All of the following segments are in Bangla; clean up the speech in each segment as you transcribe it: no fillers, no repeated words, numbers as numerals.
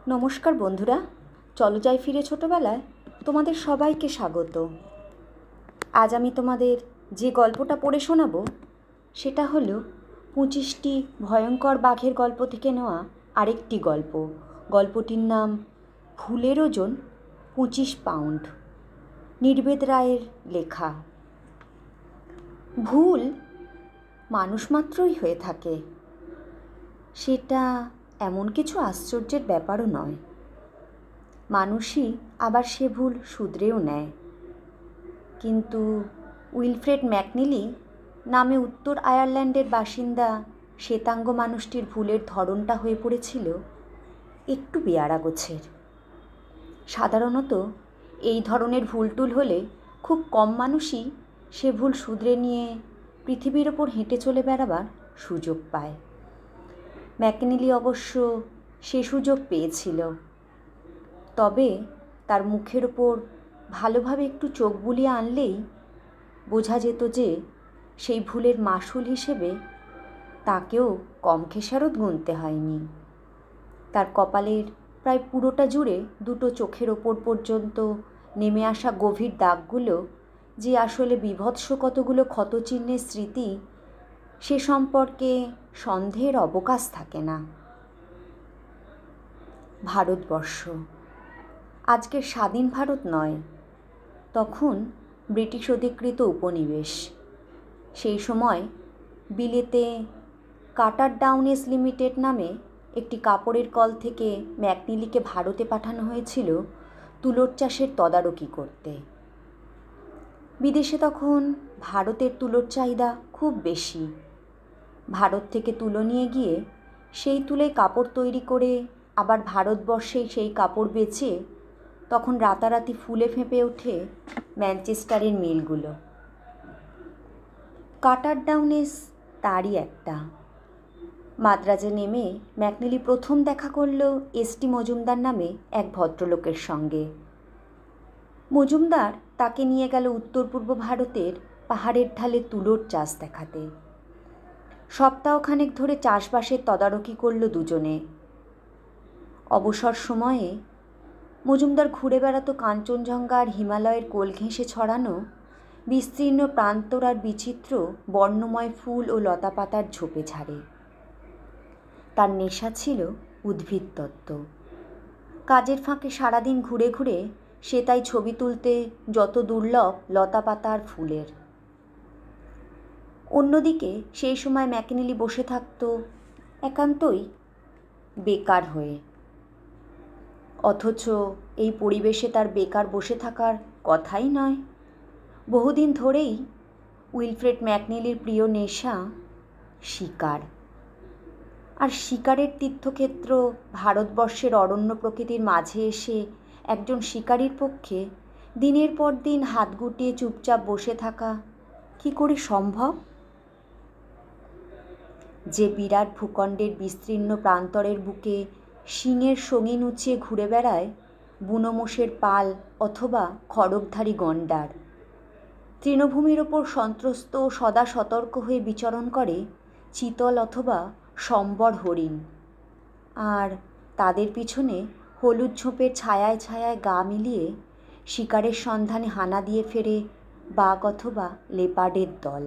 নমস্কার বন্ধুরা, চলো যাই ফিরে ছোটোবেলায় তোমাদের সবাইকে স্বাগত। আজ আমি তোমাদের যে গল্পটা পড়ে শোনাবো সেটা হলো 25টি ভয়ঙ্কর বাঘের গল্প থেকে নেওয়া আরেকটি গল্প। গল্পটির নাম ভুলের ওজন 25 পাউন্ড, নির্বেদ রায়ের লেখা। ভুল মানুষ মাত্রই হয়ে থাকে, সেটা এমন কিছু আশ্চর্যের ব্যাপারও নয়। মানুষই আবার সে ভুল শুধরেও নেয়। কিন্তু উইলফ্রেড ম্যাকনিলি নামে উত্তর আয়ারল্যান্ডের বাসিন্দা শ্বেতাঙ্গ মানুষটির ভুলের ধরনটা হয়ে পড়েছিল একটু বেয়াড়া গোছের। সাধারণত এই ধরনের ভুলটুল হলে খুব কম মানুষই সে ভুল শুধরে নিয়ে পৃথিবীর ওপর হেঁটে চলে বেড়াবার সুযোগ পায়। ম্যাকনিলি অবশ্য সে সুযোগ পেয়েছিল, তবে তার মুখের ওপর ভালোভাবে একটু চোখ বুলিয়ে আনলেই বোঝা যেত যে সেই ভুলের মাসুল হিসেবে তাকেও কম খেসারত গুনতে হয়নি। তার কপালের প্রায় পুরোটা জুড়ে দুটো চোখের ওপর পর্যন্ত নেমে আসা গভীর দাগগুলো যে আসলে বীভৎস কতগুলো ক্ষতচিহ্নের স্মৃতি, সে সম্পর্কে সন্দেহের অবকাশ থাকে না। ভারতবর্ষ আজকের স্বাধীন ভারত নয়, তখন ব্রিটিশ অধিকৃত উপনিবেশ। সেই সময় বিলেতে কাটার ডাউনেস লিমিটেড নামে একটি কাপড়ের কল থেকে ম্যাকনিলিকে ভারতে পাঠানো হয়েছিল তুলোর চাষের তদারকি করতে। বিদেশে তখন ভারতের তুলোর চাহিদা খুব বেশি। ভারত থেকে তুলো নিয়ে গিয়ে সেই তুলোয় কাপড় তৈরি করে আবার ভারতবর্ষেই সেই কাপড় বেচে তখন রাতারাতি ফুলে ফেঁপে ওঠে ম্যানচেস্টারের মিলগুলো। কাটার ডাউনেস তারই একটা। মাদ্রাজে নেমে ম্যাকনিলি প্রথম দেখা করল এসটি মজুমদার নামে এক ভদ্রলোকের সঙ্গে। মজুমদার তাকে নিয়ে গেল উত্তর পূর্ব ভারতের পাহাড়ের ঢালে তুলোর চাষ দেখাতে। সপ্তাহখানেক ধরে চাষবাসের তদারকি করল দুজনে। অবসর সময়ে মজুমদার ঘুরে বেড়াতো কাঞ্চনজঙ্ঘা আর হিমালয়ের কোল ঘেঁষে ছড়ানো বিস্তীর্ণ প্রান্তর আর বিচিত্র বর্ণময় ফুল ও লতাপাতার ঝোপে ঝাড়ে। তার নেশা ছিল উদ্ভিদতত্ত্ব। কাজের ফাঁকে সারাদিন ঘুরে ঘুরে সে তাই ছবি তুলতে যত দুর্লভ লতাপাতা আর ফুলের। অন্যদিকে সেই সময় ম্যাকনিলি বসে থাকত একান্তই বেকার হয়ে। অথচ এই পরিবেশে তার বেকার বসে থাকার কথাই নয়। বহুদিন ধরেই উইলফ্রেড ম্যাকনিলির প্রিয় নেশা শিকার। আর শিকারের তীর্থক্ষেত্র ভারতবর্ষের অরণ্য প্রকৃতির মাঝে এসে একজন শিকারীর পক্ষে দিনের পর দিন হাত গুটিয়ে চুপচাপ বসে থাকা কি করে সম্ভব? যে বিরাট ভূখণ্ডের বিস্তীর্ণ প্রান্তরের বুকে শিঙের সঙিন উঁচিয়ে ঘুরে বেড়ায় বুনো মোষের পাল অথবা খড়গধারী গণ্ডার, তৃণভূমির ওপর সন্ত্রস্ত ও সদা সতর্ক হয়ে বিচরণ করে চিতল অথবা সম্বর হরিণ, আর তাদের পিছনে হলুদ ঝোপের ছায়ায় ছায়ায় গা মিলিয়ে শিকারের সন্ধানে হানা দিয়ে ফেরে বাঘ অথবা লেপার্ডের দল।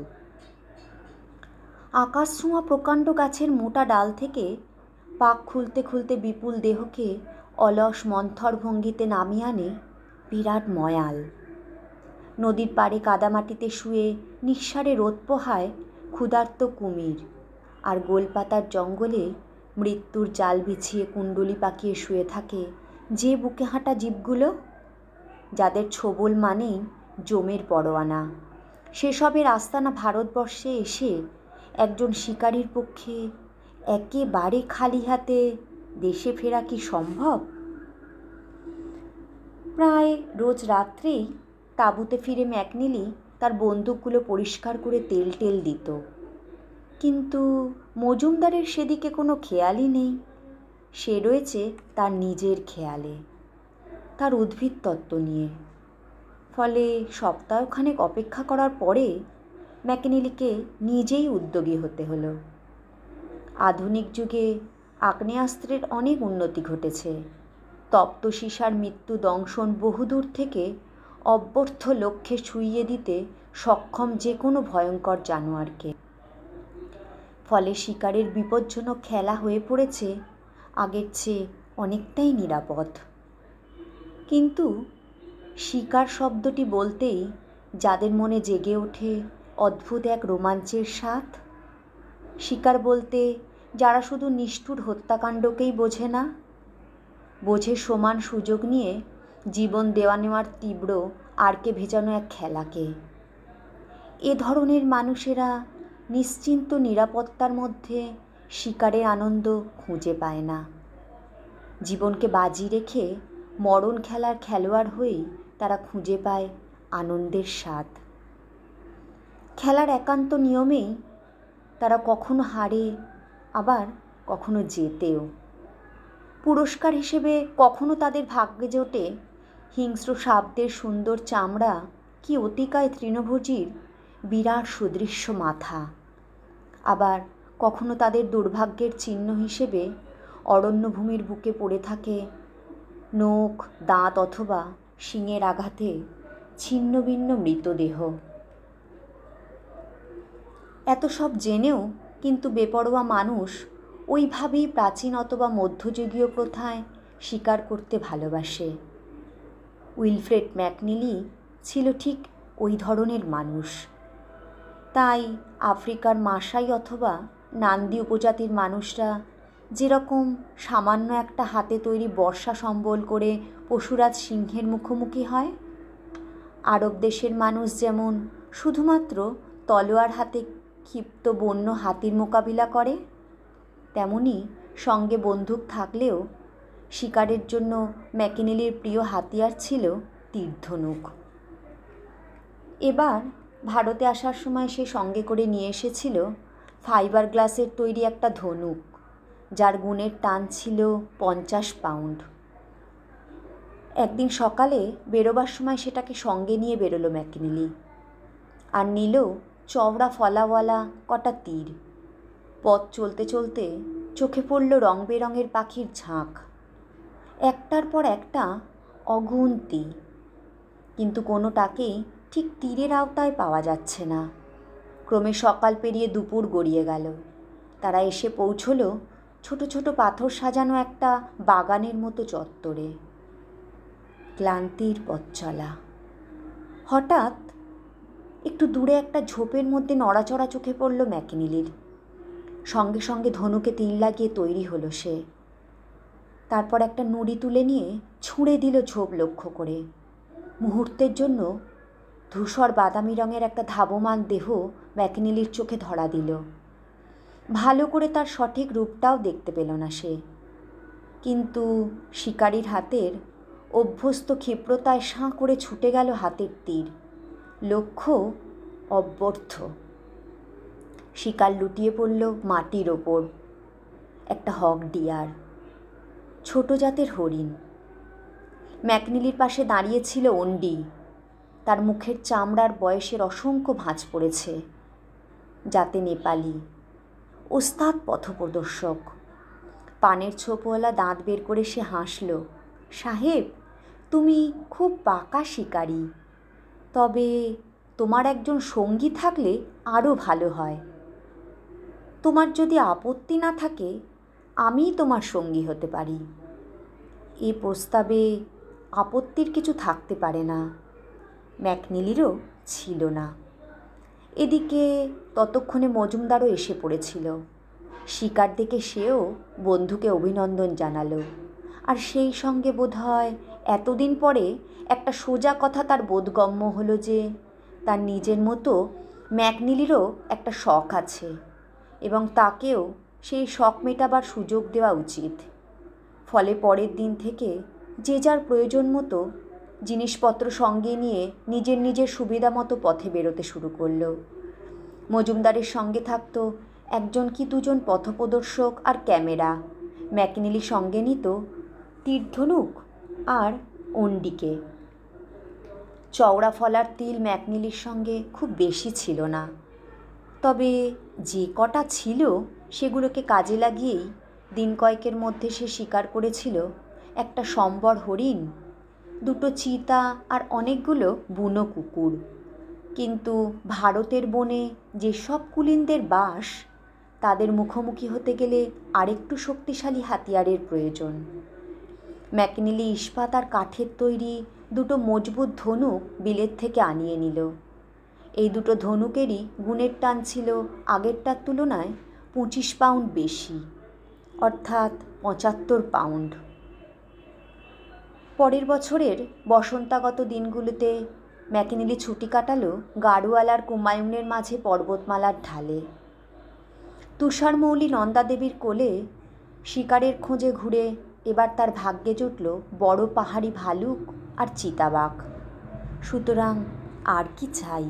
আকাশ ছোঁয়া প্রকাণ্ড গাছের মোটা ডাল থেকে পাক খুলতে খুলতে বিপুল দেহকে অলস মন্থর ভঙ্গিতে নামিয়ে আনে বিরাট ময়াল। নদীর পাড়ে কাদামাটিতে শুয়ে নিঃসারে রোদ পোহায় ক্ষুধার্ত কুমির, আর গোলপাতার জঙ্গলে মৃত্যুর জাল বিছিয়ে কুণ্ডলি পাকিয়ে শুয়ে থাকে যে বুকে হাঁটা জীবগুলো, যাদের ছোবল মানেই জমের পরোয়ানা। সেসবের আস্তানা ভারতবর্ষে এসে একজন শিকারীর পক্ষে একেবারে খালি হাতে দেশে ফেরা কি সম্ভব? প্রায় রোজ রাত্রেই তাঁবুতে ফিরে ম্যাকনিলি তার বন্দুকগুলো পরিষ্কার করে তেল টেল দিত। কিন্তু মজুমদারের সেদিকে কোনো খেয়ালই নেই। সে রয়েছে তার নিজের খেয়ালে, তার উদ্ভিদতত্ত্ব নিয়ে। ফলে সপ্তাহখানেক অপেক্ষা করার পরে ম্যাকনিলিকে নিজেই উদ্যোগী হতে হলো। আধুনিক যুগে আগ্নেয়াস্ত্রের অনেক উন্নতি ঘটেছে, তপ্ত সীসার মৃত্যু দংশন বহুদূর থেকে অব্যর্থ লক্ষ্যে ছুঁইয়ে দিতে সক্ষম যে কোনো ভয়ঙ্কর জানোয়ারকে। ফলে শিকারের বিপজ্জনক খেলা হয়ে পড়েছে আগের চেয়ে অনেকটাই নিরাপদ। কিন্তু শিকার শব্দটি বলতেই যাদের মনে জেগে ওঠে অদ্ভুত এক রোমাঞ্চের স্বাদ, শিকার বলতে যারা শুধু নিষ্ঠুর হত্যাকাণ্ডকেই বোঝে না, বোঝে সমান সুযোগ নিয়ে জীবন দেওয়া নেওয়ার তীব্র আরকে ভেজানো এক খেলাকে, এ ধরনের মানুষেরা নিশ্চিন্ত নিরাপত্তার মধ্যে শিকারের আনন্দ খুঁজে পায় না। জীবনকে বাজি রেখে মরণ খেলার খেলোয়াড় হয়েই তারা খুঁজে পায় আনন্দের স্বাদ। খেলার একান্ত নিয়মেই তারা কখনো হারে, আবার কখনো জেতেও। পুরস্কার হিসেবে কখনো তাদের ভাগ্যে জোটে হিংস্র সাপদের সুন্দর চামড়া কি অতিকায় তৃণভোজীর বিরাট সুদৃশ্য মাথা, আবার কখনো তাদের দুর্ভাগ্যের চিহ্ন হিসেবে অরণ্যভূমির বুকে পড়ে থাকে নখ, দাঁত অথবা শিঙের আঘাতে ছিন্ন ভিন্ন মৃতদেহ। এত সব জেনেও কিন্তু বেপরোয়া মানুষ ওইভাবেই প্রাচীন অথবা মধ্যযুগীয় প্রথায় শিকার করতে ভালোবাসে। উইলফ্রেড ম্যাকনিলি ছিল ঠিক ওই ধরনের মানুষ। তাই আফ্রিকার মাসাই অথবা নান্দি উপজাতির মানুষরা যেরকম সামান্য একটা হাতে তৈরি বর্ষা সম্বল করে পশুরাজ সিংহের মুখোমুখি হয়, আরব দেশের মানুষ যেমন শুধুমাত্র তলোয়ার হাতে ক্ষিপ্ত বন্য হাতির মোকাবিলা করে, তেমনি সঙ্গে বন্দুক থাকলেও শিকারের জন্য ম্যাকনিলির প্রিয় হাতিয়ার ছিল তীরধনুক। এবার ভারতে আসার সময় সে সঙ্গে করে নিয়ে এসেছিল ফাইবার গ্লাসের তৈরি একটা ধনুক, যার গুণের টান ছিল 50 পাউন্ড। একদিন সকালে বেরোবার সময় সেটাকে সঙ্গে নিয়ে বেরোলো ম্যাকনিলি, আর নিল চওড়া ফলাওয়ালা কটা তীর। পথ চলতে চলতে চোখে পড়ল রং বেরঙের পাখির ঝাঁক, একটার পর একটা অগুন্তি, কিন্তু কোনোটাকেই ঠিক তীরের আওতায় পাওয়া যাচ্ছে না। ক্রমে সকাল পেরিয়ে দুপুর গড়িয়ে গেল। তারা এসে পৌঁছলো ছোট ছোট পাথর সাজানো একটা বাগানের মতো চত্বরে। ক্লান্তির পথ চলা। হঠাৎ একটু দূরে একটা ঝোপের মধ্যে নড়াচড়া চোখে পড়ল ম্যাকনিলির। সঙ্গে সঙ্গে ধনুকে তীর লাগিয়ে তৈরি হলো সে। তারপর একটা নুড়ি তুলে নিয়ে ছুঁড়ে দিল ঝোপ লক্ষ্য করে। মুহূর্তের জন্য ধূসর বাদামি রঙের একটা ধাবমান দেহ ম্যাকনিলির চোখে ধরা দিল। ভালো করে তার সঠিক রূপটাও দেখতে পেল না সে, কিন্তু শিকারীর হাতের অভ্যস্ত ক্ষিপ্রতায় সাঁ করে ছুটে গেল হাতের তীর। লক্ষ্য অব্যর্থ। শিকার লুটিয়ে পড়ল মাটির ওপর। একটা হক ডিয়ার, ছোট জাতের হরিণ। ম্যাকনিলির পাশে দাঁড়িয়েছিল অন্ডি। তার মুখের চামড়ার বয়সের অসংখ্য ভাঁজ পড়েছে, যাতে নেপালি, ওস্তাদ পথপ্রদর্শক। পানের ছোপওয়ালা দাঁত বের করে সে হাসল। সাহেব, তুমি খুব পাকা শিকারী, তবে তোমার একজন সঙ্গী থাকলে আরও ভালো হয়। তোমার যদি আপত্তি না থাকে আমিই তোমার সঙ্গী হতে পারি। এ প্রস্তাবে আপত্তির কিছু থাকতে পারে না। ম্যাকনিলিরও ছিল না। এদিকে ততক্ষণে মজুমদারও এসে পড়েছিল। শিকার দেখে সেও বন্ধুকে অভিনন্দন জানালো, আর সেই সঙ্গে বোধহয় এতদিন পরে একটা সোজা কথা তার বোধগম্য হলো যে তার নিজের মতো ম্যাকনিলিরও একটা শখ আছে, এবং তাকেও সেই শখ মেটাবার সুযোগ দেওয়া উচিত। ফলে পরের দিন থেকে যে যার প্রয়োজন মতো জিনিসপত্র সঙ্গে নিয়ে নিজের নিজের সুবিধা মতো পথে বেরোতে শুরু করলো। মজুমদারের সঙ্গে থাকতো একজন কি দুজন পথপ্রদর্শক আর ক্যামেরা। ম্যাকনিলি সঙ্গে নিত তীরধনুক আর অন্ডিকে। চওড়া ফলার তিল ম্যাকনিলির সঙ্গে খুব বেশি ছিল না, তবে যে কটা ছিল সেগুলোকে কাজে লাগিয়েই দিন কয়েকের মধ্যে সে স্বীকার করেছিল একটা সম্বর হরিণ, দুটো চিতা আর অনেকগুলো বুনো কুকুর। কিন্তু ভারতের বনে যেসব কুলিনদের বাস, তাদের মুখোমুখি হতে গেলে আরেকটু শক্তিশালী হাতিয়ারের প্রয়োজন। ম্যাকনিলি ইস্পাত আর কাঠের তৈরি দুটো মজবুত ধনুক বিলেত থেকে আনিয়ে নিল। এই দুটো ধনুকেরই গুণের টান ছিল আগেরটার তুলনায় 25 পাউন্ড বেশি, অর্থাৎ 75 পাউন্ড। পরের বছরের বসন্তাগত দিনগুলোতে ম্যাকনিলি ছুটি কাটালো গাড়োয়ালার কুমায়ুনের মাঝে পর্বতমালার ঢালে। তুষারমৌলি নন্দাদেবীর কোলে শিকারের খোঁজে ঘুরে এবার তার ভাগ্যে জুটল বড় পাহাড়ি ভালুক আর চিতাবাঘ। সুতরাং আর কি চাই?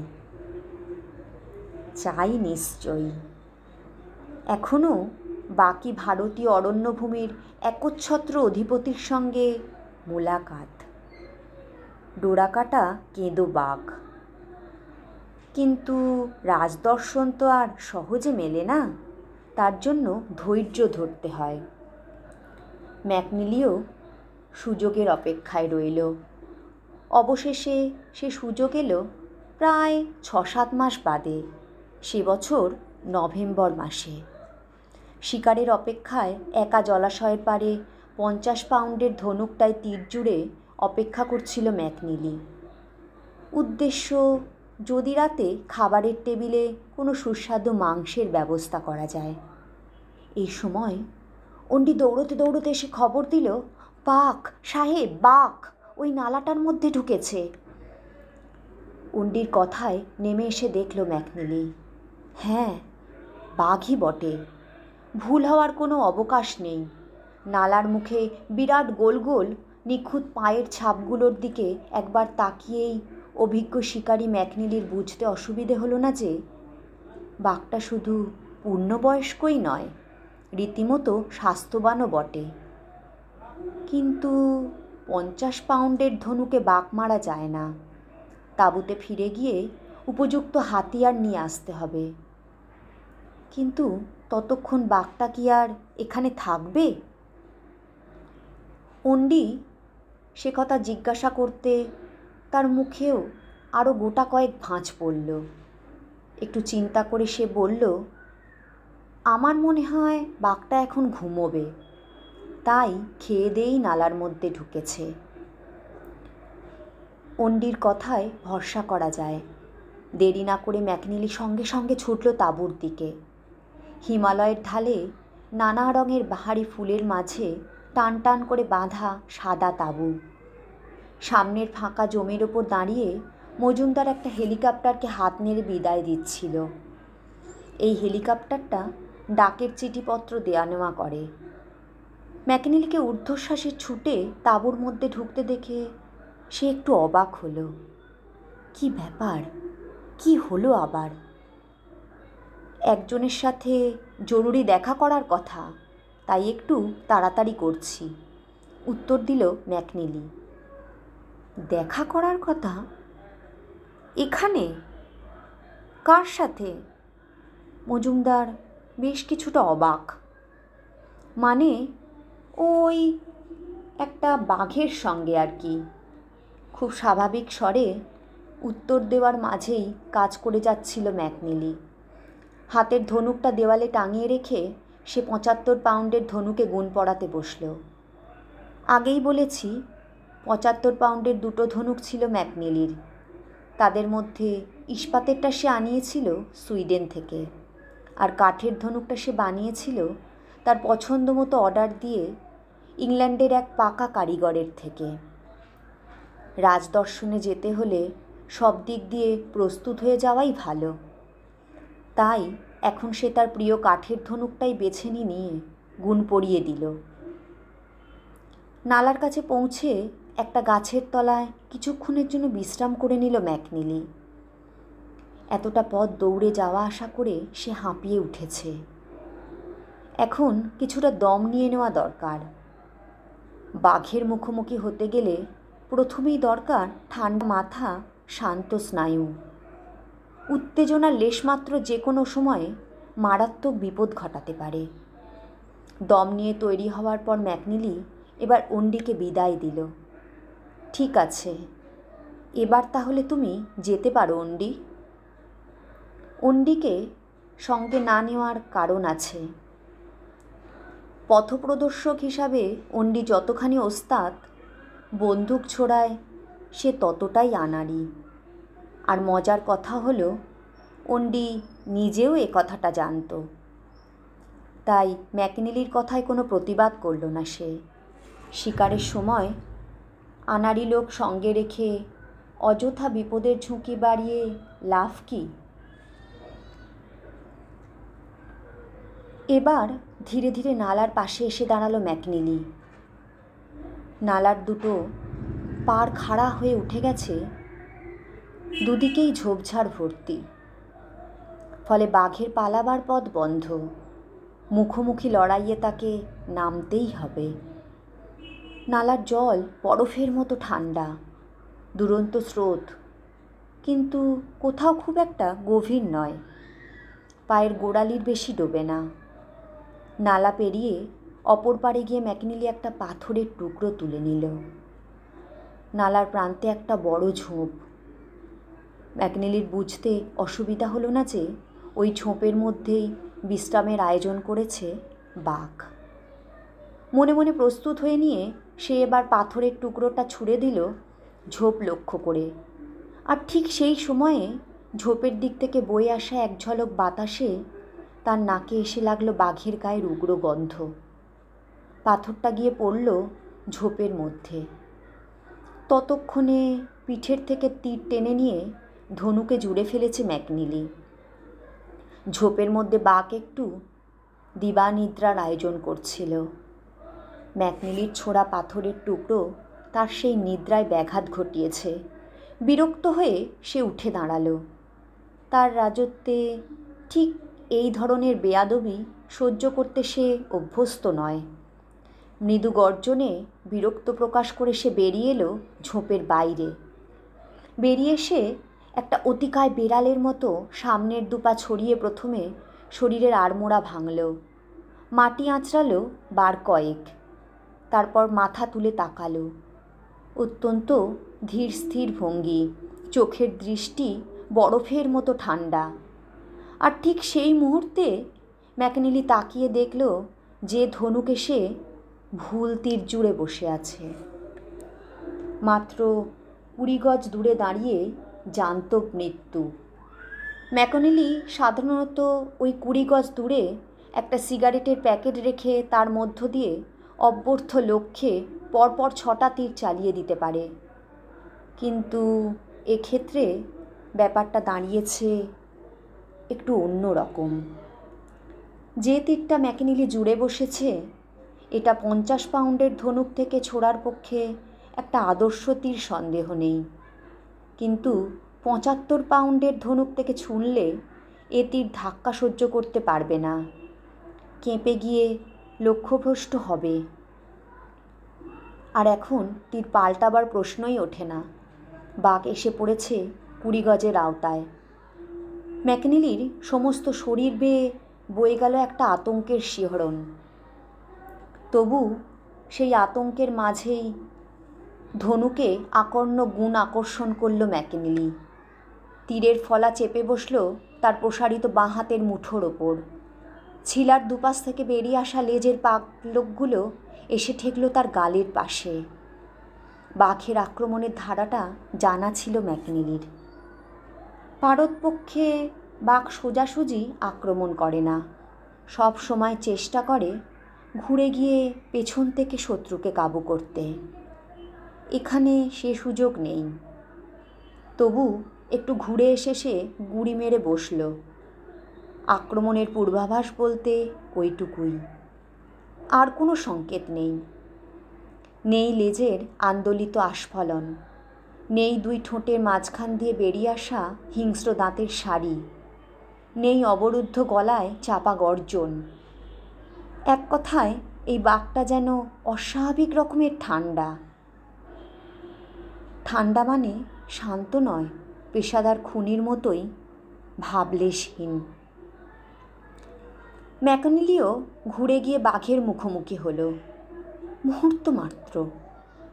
চাই নিশ্চয়ই এখনও বাকি ভারতীয় অরণ্যভূমির একচ্ছত্র অধিপতির সঙ্গে মোলাকাত। ডোরাকাটা কেঁদো বাঘ। কিন্তু রাজদর্শন তো আর সহজে মেলে না, তার জন্য ধৈর্য ধরতে হয়। ম্যাকনিলিও সুযোগের অপেক্ষায় রইল। অবশেষে সে সুযোগ এলো প্রায় 6-7 মাস বাদে, সে বছর নভেম্বর মাসে। শিকারের অপেক্ষায় একা জলাশয়ের পাড়ে 50 পাউন্ডের ধনুকটায় তীর জুড়ে অপেক্ষা করছিল ম্যাকনিলি। উদ্দেশ্য, যদি রাতে খাবারের টেবিলে কোনো সুস্বাদু মাংসের ব্যবস্থা করা যায়। এই সময় অন্ডি দৌড়তে দৌড়তে এসে খবর দিল, বাঘ সাহেব, বাঘ ওই নালাটার মধ্যে ঢুকেছে। অন্ডির কথায় নেমে এসে দেখল ম্যাকনিলি, হ্যাঁ, বাঘই বটে, ভুল হওয়ার কোনো অবকাশ নেই। নালার মুখে বিরাট গোল গোল নিখুঁত পায়ের ছাপগুলোর দিকে একবার তাকিয়েই অভিজ্ঞ শিকারী ম্যাকনিলির বুঝতে অসুবিধে হলো না যে বাঘটা শুধু পূর্ণবয়স্কই নয়, রীতিমতো স্বাস্থ্যবানও বটে। কিন্তু 50 পাউন্ডের ধনুকে বাঘ মারা যায় না। তাঁবুতে ফিরে গিয়ে উপযুক্ত হাতিয়ার নিয়ে আসতে হবে। কিন্তু ততক্ষণ বাঘটা কি আর এখানে থাকবে? অন্ডি সে কথা জিজ্ঞাসা করতে তার মুখেও আরও গোটা কয়েক ভাঁজ পড়ল। একটু চিন্তা করে সে বলল, আমার মনে হয় বাঘটা এখন ঘুমোবে, তাই খেয়ে দেয়েই নালার মধ্যে ঢুকেছে। অন্ডির কথায় ভরসা করা যায়। দেরি না করে ম্যাকনিলি সঙ্গে সঙ্গে ছুটল তাঁবুর দিকে। হিমালয়ের ঢালে নানা রঙের বাহারি ফুলের মাঝে টান টান করে বাঁধা সাদা তাঁবু। সামনের ফাঁকা জমির ওপর দাঁড়িয়ে মজুমদার একটা হেলিকপ্টারকে হাত নেড়ে বিদায় দিচ্ছিল। এই হেলিকপ্টারটা ডাকের চিঠিপত্র দেয়া নেওয়া করে। ম্যাকনিলিকে ঊর্ধ্বশ্বাসে ছুটে তাঁবুর মধ্যে ঢুকতে দেখে সে একটু অবাক হলো। কি ব্যাপার, কি হলো আবার? একজনের সাথে জরুরি দেখা করার কথা, তাই একটু তাড়াতাড়ি করছি, উত্তর দিল ম্যাকনিলি। দেখা করার কথা? এখানে? কার সাথে? মজুমদার বেশ কিছুটা অবাক। মানে ওই একটা বাঘের সঙ্গে আর কি। খুব স্বাভাবিক স্বরে উত্তর দেওয়ার মাঝেই কাজ করে যাচ্ছিল ম্যাকনিলি। হাতের ধনুকটা দেওয়ালে টাঙিয়ে রেখে সে 75 পাউন্ডের ধনুকে গুণ পড়াতে বসল। আগেই বলেছি 75 পাউন্ডের দুটো ধনুক ছিল ম্যাকনিলির। তাদের মধ্যে ইস্পাতেরটা সে আনিয়েছিল সুইডেন থেকে, আর কাঠের ধনুকটা সে বানিয়েছিল তার পছন্দ মতো অর্ডার দিয়ে ইংল্যান্ডের এক পাকা কারিগরের থেকে। রাজদর্শনে যেতে হলে সব দিক দিয়ে প্রস্তুত হয়ে যাওয়াই ভালো। তাই এখন সে তার প্রিয় কাঠের ধনুকটাই বেছে নিয়ে গুণ পরিয়ে দিল। নালার কাছে পৌঁছে একটা গাছের তলায় কিছুক্ষণের জন্য বিশ্রাম করে নিল ম্যাকনিলি। এতটা পথ দৌড়ে যাওয়া আসা করে সে হাঁপিয়ে উঠেছে। এখন কিছুটা দম নিয়ে নেওয়া দরকার। বাঘের মুখোমুখি হতে গেলে প্রথমেই দরকার ঠান্ডা মাথা, শান্ত স্নায়ু। উত্তেজনার লেশমাত্র যে কোনো সময়ে মারাত্মক বিপদ ঘটাতে পারে। দম নিয়ে তৈরি হওয়ার পর ম্যাকনিলি এবার অন্ডিকে বিদায় দিল। ঠিক আছে, এবার তাহলে তুমি যেতে পারো অন্ডি। অন্ডিকে সঙ্গে না নেওয়ার কারণ আছে। পথপ্রদর্শক হিসাবে অন্ডি যতখানি ওস্তাদ, বন্দুক ছোড়ায় সে ততটাই আনাড়ি। আর মজার কথা হলো অন্ডি নিজেও এ কথাটা জানত। তাই ম্যাকনেলির কথায় কোনো প্রতিবাদ করল না সে। শিকারের সময় আনাড়ি লোক সঙ্গে রেখে অযথা বিপদের ঝুঁকি বাড়িয়ে লাভ কি? এবার ধীরে ধীরে নালার পাশে এসে দাঁড়ালো ম্যাকনেলি। নালার দুটো পাড় খাড়া হয়ে উঠে গেছে, দুদিকেই ঝোপঝাড় ভর্তি। ফলে বাঘের পালাবার পথ বন্ধ। মুখোমুখি লড়াইয়ে তাকে নামতেই হবে। নালার জল বরফের মতো ঠান্ডা, দুরন্ত স্রোত, কিন্তু কোথাও খুব একটা গভীর নয়। পায়ের গোড়ালির বেশি ডোবে না। নালা পেরিয়ে অপর পাড়ে গিয়ে ম্যাকনেলি একটা পাথরের টুকরো তুলে নিল। নালার প্রান্তে একটা বড় ঝোপ। ম্যাকনেলির বুঝতে অসুবিধা হলো না যে ওই ঝোপের মধ্যেই বিশ্রামের আয়োজন করেছে বাঘ। মনে মনে প্রস্তুত হয়ে নিয়ে সে এবার পাথরের টুকরোটা ছুঁড়ে দিল ঝোপ লক্ষ্য করে। আর ঠিক সেই সময়ে ঝোপের দিক থেকে বয়ে আসা এক ঝলক বাতাসে তার নাকে এসে লাগলো বাঘের গায়ের উগ্র গন্ধ। পাথরটা গিয়ে পড়ল ঝোপের মধ্যে। ততক্ষণে পিঠের থেকে তীর টেনে নিয়ে ধনুকে জুড়ে ফেলেছে ম্যাকনেলি। ঝোপের মধ্যে বাঘ একটু দিবানিদ্রার আয়োজন করছিল। ম্যাকনেলির ছোড়া পাথরের টুকরো তার সেই নিদ্রায় ব্যাঘাত ঘটিয়েছে। বিরক্ত হয়ে সে উঠে দাঁড়ালো। তার রাজত্বে ঠিক এই ধরনের বেয়াদবি সহ্য করতে সে অভ্যস্ত নয়। মৃদু গর্জনে বিরক্ত প্রকাশ করে সে বেরিয়ে এলো ঝোপের বাইরে। বেরিয়ে এসে একটা অতিকায় বেড়ালের মতো সামনের দুপা ছড়িয়ে প্রথমে শরীরের আড়মোড়া ভাঙল, মাটি আঁচড়ালো বার কয়েক, তারপর মাথা তুলে তাকালো। অত্যন্ত ধীর স্থির ভঙ্গি, চোখের দৃষ্টি বরফের মতো ঠান্ডা। আর ঠিক সেই মুহূর্তে ম্যাকনেলি তাকিয়ে দেখল যে ধনুকে সে ভুল তীর জুড়ে বসে আছে। মাত্র 20 গজ দূরে দাঁড়িয়ে জানত মৃত্যু। ম্যাকনেলি সাধারণত ওই 20 গজ দূরে একটা সিগারেটের প্যাকেট রেখে তার মধ্য দিয়ে অব্যর্থ লক্ষ্যে পরপর 6টা তীর চালিয়ে দিতে পারে, কিন্তু এক্ষেত্রে ব্যাপারটা দাঁড়িয়েছে একটু অন্য রকম। যে তীরটা ম্যাকনেলি জুড়ে বসেছে এটা 50 পাউন্ডের ধনুক থেকে ছোড়ার পক্ষে একটা আদর্শ তীর, সন্দেহ নেই। কিন্তু 75 পাউন্ডের ধনুক থেকে ছুঁড়লে এ তীর ধাক্কা সহ্য করতে পারবে না, কেঁপে গিয়ে লক্ষ্যভ্রষ্ট হবে। আর এখন তীর পাল্টাবার প্রশ্নই ওঠে না। বাঘ এসে পড়েছে 20 গজের আওতায়। ম্যাকনেলির সমস্ত শরীর বেয়ে বয়ে গেল একটা আতঙ্কের শিহরণ। তবু সেই আতঙ্কের মাঝেই ধনুকে আকর্ণ গুণ আকর্ষণ করল ম্যাকনেলি। তীরের ফলা চেপে বসল তার প্রসারিত বাঁ হাতের মুঠোর ওপর। ছিলার দুপাশ থেকে বেরিয়ে আসা লেজের পালকগুলো এসে ঠেকল তার গালের পাশে। বাঘের আক্রমণের ধারাটা জানা ছিল ম্যাকনেলির। পারতপক্ষে বাঘ সোজাসুজি আক্রমণ করে না, সব সময় চেষ্টা করে ঘুরে গিয়ে পেছন থেকে শত্রুকে কাবু করতে। এখানে সে সুযোগ নেই। তবু একটু ঘুরে এসে সে গুড়ি মেরে বসল। আক্রমণের পূর্বাভাস বলতে ওইটুকুই, আর কোনো সংকেত নেই। নেই লেজের আন্দোলিত আস্ফালন, নেই 2 ঠোঁটের মাঝখান দিয়ে বেরিয়ে আসা হিংস্র দাঁতের সারি, নেই অবরুদ্ধ গলায় চাপা গর্জন। এক কথায় এই বাঘটা যেন অস্বাভাবিক রকমের ঠান্ডা। ঠান্ডা মানে শান্ত নয়, পেশাদার খুনির মতোই ভাবলেশহীন। ম্যাকনেলিও ঘুরে গিয়ে বাঘের মুখোমুখি হলো। মুহূর্ত মাত্র,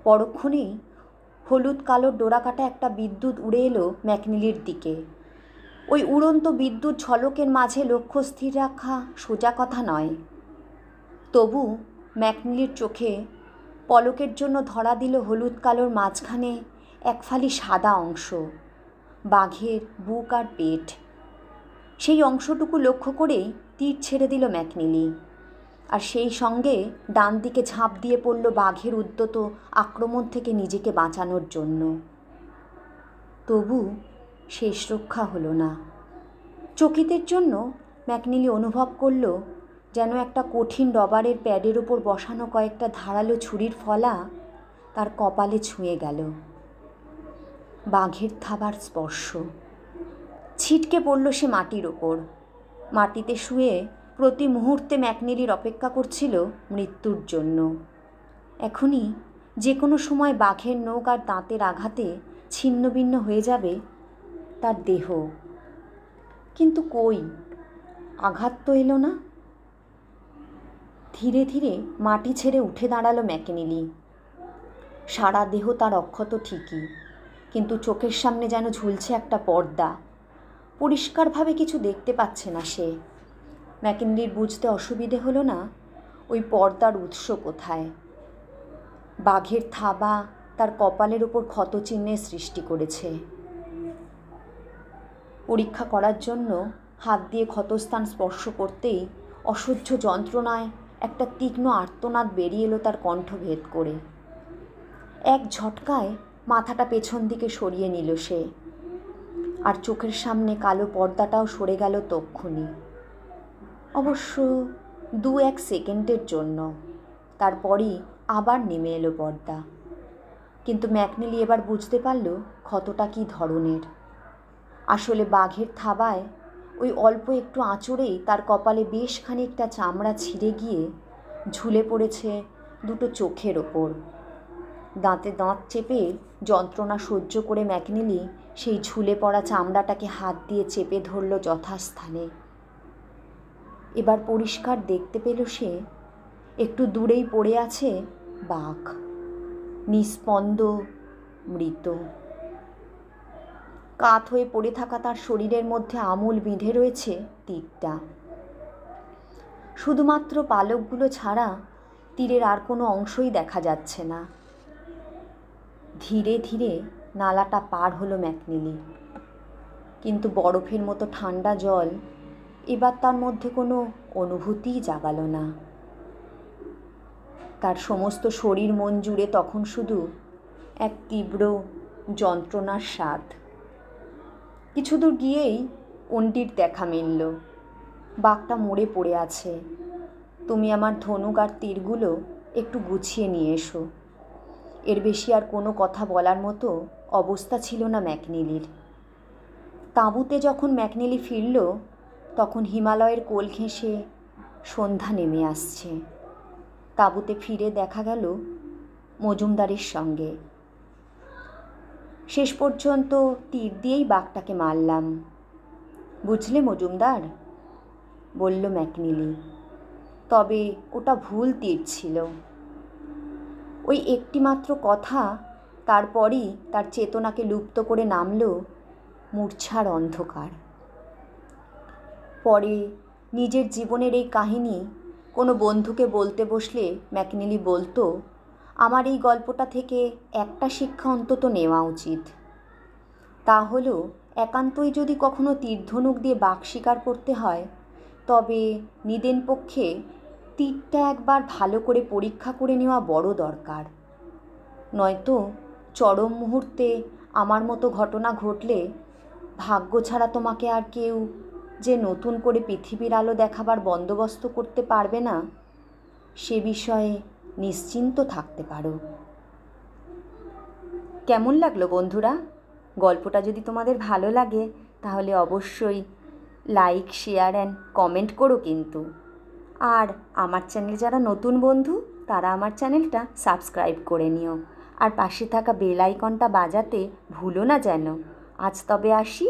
পরক্ষণেই হলুদ কালো ডোরাকাটা একটা বিদ্যুৎ উড়ে এলো ম্যাকনিলির দিকে। ওই উড়ন্ত বিদ্যুৎ ঝলকের মাঝে লক্ষ্য স্থির রাখা সোজা কথা নয়। তবু ম্যাকনিলির চোখে পলকের জন্য ধরা দিল হলুদ কালোর মাঝখানে এক ফালি সাদা অংশ, বাঘের বুক আর পেট। সেই অংশটুকু লক্ষ্য করেই তীর ছেড়ে দিল ম্যাকনিলি, আর সেই সঙ্গে ডান দিকে ঝাঁপ দিয়ে পড়ল বাঘের উদ্যত আক্রমণ থেকে নিজেকে বাঁচানোর জন্য। তবু শেষ রক্ষা হলো না। চকিতের জন্য ম্যাকনিলি অনুভব করল যেন একটা কঠিন রবারের প্যাডের ওপর বসানো কয়েকটা ধারালো ছুরির ফলা তার কপালে ছুঁয়ে গেল। বাঘের থাবার স্পর্শ। ছিটকে পড়ল সে মাটির ওপর। মাটিতে শুয়ে প্রতি মুহূর্তে ম্যাকনিলির অপেক্ষা করছিল মৃত্যুর জন্য। এখনই যে কোনো সময় বাঘের নখ আর দাঁতের আঘাতে ছিন্নভিন্ন হয়ে যাবে তার দেহ। কিন্তু কই, আঘাত তো এলো না। ধীরে ধীরে মাটি ছেড়ে উঠে দাঁড়ালো ম্যাকনিলি। সারা দেহ তার অক্ষত ঠিকই, কিন্তু চোখের সামনে যেন ঝুলছে একটা পর্দা। পরিষ্কারভাবে কিছু দেখতে পাচ্ছে না সে। ম্যাকনিলির বুঝতে অসুবিধে হলো না ওই পর্দার উৎস কোথায়। বাঘের থাবা তার কপালের ওপর ক্ষতচিহ্নের সৃষ্টি করেছে। পরীক্ষা করার জন্য হাত দিয়ে ক্ষতস্থান স্পর্শ করতেই অসহ্য যন্ত্রণায় একটা তীক্ষ্ণ আর্তনাদ বেরিয়ে এলো তার কণ্ঠ ভেদ করে। এক ঝটকায় মাথাটা পেছন দিকে সরিয়ে নিল সে, আর চোখের সামনে কালো পর্দাটাও সরে গেল তক্ষুনি। অবশ্য 2-1 সেকেন্ডের জন্য। তারপরই আবার নেমে এলো পর্দা। কিন্তু ম্যাকনিলি এবার বুঝতে পারল ক্ষতটা কী ধরনের। আসলে বাঘের থাবায় ওই অল্প একটু আঁচড়েই তার কপালে বেশ খানিকটা চামড়া ছিঁড়ে গিয়ে ঝুলে পড়েছে দুটো চোখের ওপর। দাঁতে দাঁত চেপে যন্ত্রণা সহ্য করে ম্যাকনিলি সেই ঝুলে পড়া চামড়াটাকে হাত দিয়ে চেপে ধরল যথাস্থানে। এবার পরিষ্কার দেখতে পেল সে একটু দূরেই পড়ে আছে বাঘ, নিস্পন্দ, মৃত। কাত হয়ে পড়ে থাকা তার শরীরের মধ্যে আমূল বিঁধে রয়েছে তীরটা। শুধুমাত্র পালকগুলো ছাড়া তীরের আর কোনো অংশই দেখা যাচ্ছে না। ধীরে ধীরে নালাটা পার হলো ম্যাকনিলি, কিন্তু বরফের মতো ঠান্ডা জল এবার তার মধ্যে কোনো অনুভূতিই জাগালো না। তার সমস্ত শরীর মন জুড়ে তখন শুধু এক তীব্র যন্ত্রণার স্বাদ। কিছু দূর গিয়েই অন্ডির দেখা মিলল। বাঘটা মরে পড়ে আছে। তুমি আমার ধনুক আর তীরগুলো একটু গুছিয়ে নিয়ে এসো। এর বেশি আর কোনো কথা বলার মতো অবস্থা ছিল না ম্যাকনিলির। তাঁবুতে যখন ম্যাকনিলি ফিরল তখন হিমালয়ের কোল ঘেঁষে সন্ধ্যা নেমে আসছে। তাঁবুতে ফিরে দেখা গেল মজুমদারের সঙ্গে। শেষ পর্যন্ত তীর দিয়েই বাঘটাকে মারলাম, বুঝলে মজুমদার, বলল ম্যাকনিলি। তবে ওটা ভুল তীর ছিল। ওই একটি মাত্র কথা, তারপরই তার চেতনাকে লুপ্ত করে নামল মূর্ছার অন্ধকার। পরে নিজের জীবনের এই কাহিনী কোনো বন্ধুকে বলতে বসলে ম্যাকনিলি বলতো, আমার এই গল্পটা থেকে একটা শিক্ষা অন্তত নেওয়া উচিত। তা হলো একান্তই যদি কখনো তীরধনুক দিয়ে বাঘ শিকার করতে হয় তবে নিদেন পক্ষে তীরটা একবার ভালো করে পরীক্ষা করে নেওয়া বড় দরকার। নয়তো চরম মুহূর্তে আমার মতো ঘটনা ঘটলে ভাগ্য ছাড়া তোমাকে আর কেউ যে নতুন করে পৃথিবীর আলো দেখাবার বন্দোবস্ত করতে পারবে না, সে বিষয়ে নিশ্চিন্ত থাকতে পারো। কেমন লাগলো বন্ধুরা? গল্পটা যদি তোমাদের ভালো লাগে তাহলে অবশ্যই লাইক, শেয়ার অ্যান্ড কমেন্ট করো কিন্তু। আর আমার চ্যানেলে যারা নতুন বন্ধু তারা আমার চ্যানেলটা সাবস্ক্রাইব করে নিও, আর পাশে থাকা বেল আইকনটা বাজাতে ভুলো না যেন। আজ তবে আসি,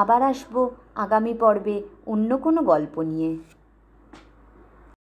আবার আসবো আগামী পর্বে অন্য কোনো গল্প নিয়ে।